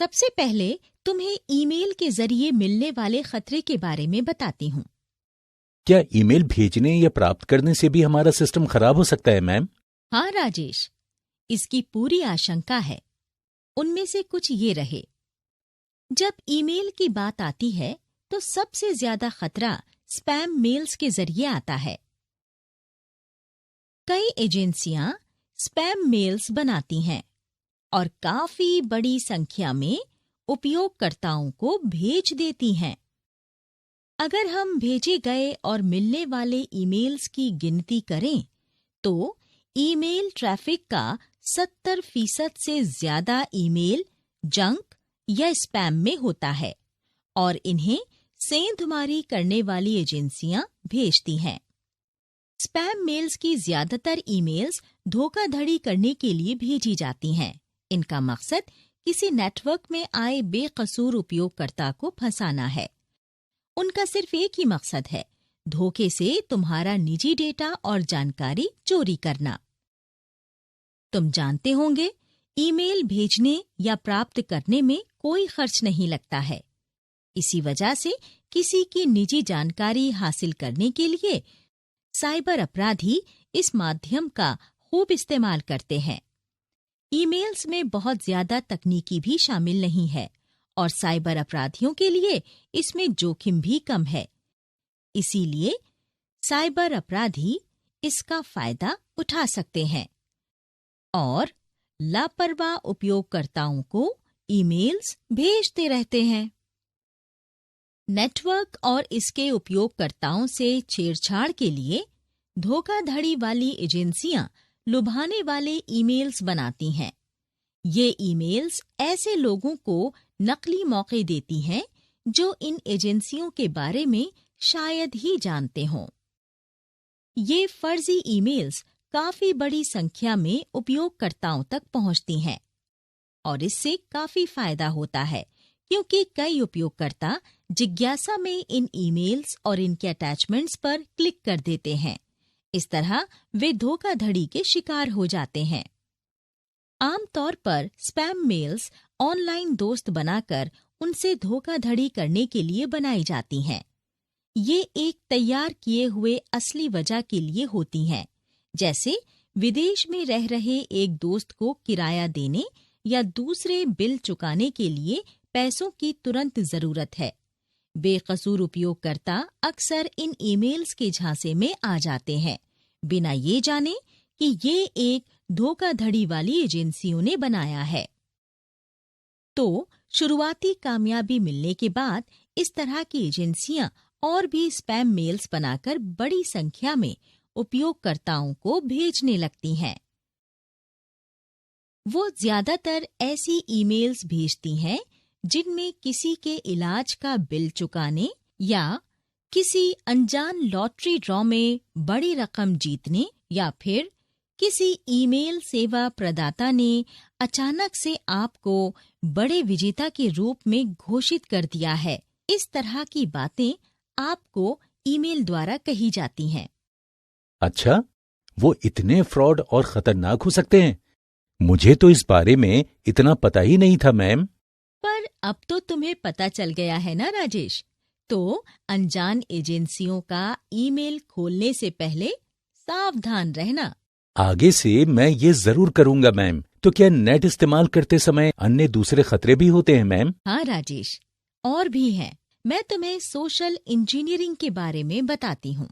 सबसे पहले तुम्हें ईमेल के जरिए मिलने वाले खतरे के बारे में बताती हूँ। क्या ईमेल भेजने या प्राप्त करने से भी हमारा सिस्टम खराब हो सकता है मैम? हाँ राजेश, इसकी पूरी आशंका है। उनमें से कुछ ये रहे। जब ईमेल की बात आती है तो सबसे ज्यादा खतरा स्पैम मेल्स के जरिए आता है। कई एजेंसियां स्पैम मेल्स बनाती हैं और काफी बड़ी संख्या में उपयोगकर्ताओं को भेज देती हैं। अगर हम भेजे गए और मिलने वाले ईमेल्स की गिनती करें तो ईमेल ट्रैफिक का 70% से ज्यादा ईमेल जंक या स्पैम में होता है और इन्हें सेंधमारी करने वाली एजेंसियां भेजती हैं। स्पैम मेल्स की ज्यादातर ईमेल्स धोखाधड़ी करने के लिए भेजी जाती हैं। इनका मकसद किसी नेटवर्क में आए बेकसूर उपयोगकर्ता को फंसाना है। उनका सिर्फ एक ही मकसद है, धोखे से तुम्हारा निजी डेटा और जानकारी चोरी करना। तुम जानते होंगे, ईमेल भेजने या प्राप्त करने में कोई खर्च नहीं लगता है। इसी वजह से किसी की निजी जानकारी हासिल करने के लिए साइबर अपराधी इस माध्यम का खूब इस्तेमाल करते हैं। ईमेल्स में बहुत ज्यादा तकनीकी भी शामिल नहीं है और साइबर अपराधियों के लिए इसमें जोखिम भी कम है। इसीलिए साइबर अपराधी इसका फायदा उठा सकते हैं और लापरवाह उपयोगकर्ताओं को ईमेल्स भेजते रहते हैं। नेटवर्क और इसके उपयोगकर्ताओं से छेड़छाड़ के लिए धोखाधड़ी वाली एजेंसियां लुभाने वाले ईमेल्स बनाती हैं। ये ईमेल्स ऐसे लोगों को नकली मौके देती हैं जो इन एजेंसियों के बारे में शायद ही जानते हों। ये फर्जी ईमेल्स काफी बड़ी संख्या में उपयोगकर्ताओं तक पहुंचती हैं और इससे काफी फायदा होता है क्योंकि कई उपयोगकर्ता जिज्ञासा में इन ईमेल्स और इनके अटैचमेंट्स पर क्लिक कर देते हैं। इस तरह वे धोखाधड़ी के शिकार हो जाते हैं। आमतौर पर स्पैम मेल्स ऑनलाइन दोस्त बनाकर उनसे धोखाधड़ी करने के लिए बनाई जाती हैं। ये एक तैयार किए हुए असली वजह के लिए होती हैं, जैसे विदेश में रह रहे एक दोस्त को किराया देने या दूसरे बिल चुकाने के लिए पैसों की तुरंत जरूरत है। बेकसूर उपयोगकर्ता अक्सर इन ईमेल्स के झांसे में आ जाते हैं, बिना ये जाने कि ये एक धोखाधड़ी वाली एजेंसियों ने बनाया है। तो शुरुआती कामयाबी मिलने के बाद इस तरह की एजेंसियां और भी स्पैम मेल्स बनाकर बड़ी संख्या में उपयोगकर्ताओं को भेजने लगती हैं। वो ज्यादातर ऐसी ईमेल्स भेजती हैं जिनमें किसी के इलाज का बिल चुकाने या किसी अनजान लॉटरी ड्रॉ में बड़ी रकम जीतने या फिर किसी ईमेल सेवा प्रदाता ने अचानक से आपको बड़े विजेता के रूप में घोषित कर दिया है। इस तरह की बातें आपको ईमेल द्वारा कही जाती हैं। अच्छा, वो इतने फ्रॉड और खतरनाक हो सकते हैं? मुझे तो इस बारे में इतना पता ही नहीं था मैम। पर अब तो तुम्हें पता चल गया है ना राजेश। तो अनजान एजेंसियों का ईमेल खोलने से पहले सावधान रहना। आगे से मैं ये जरूर करूंगा मैम। तो क्या नेट इस्तेमाल करते समय अन्य दूसरे खतरे भी होते हैं मैम? हाँ राजेश, और भी हैं। मैं तुम्हें सोशल इंजीनियरिंग के बारे में बताती हूँ।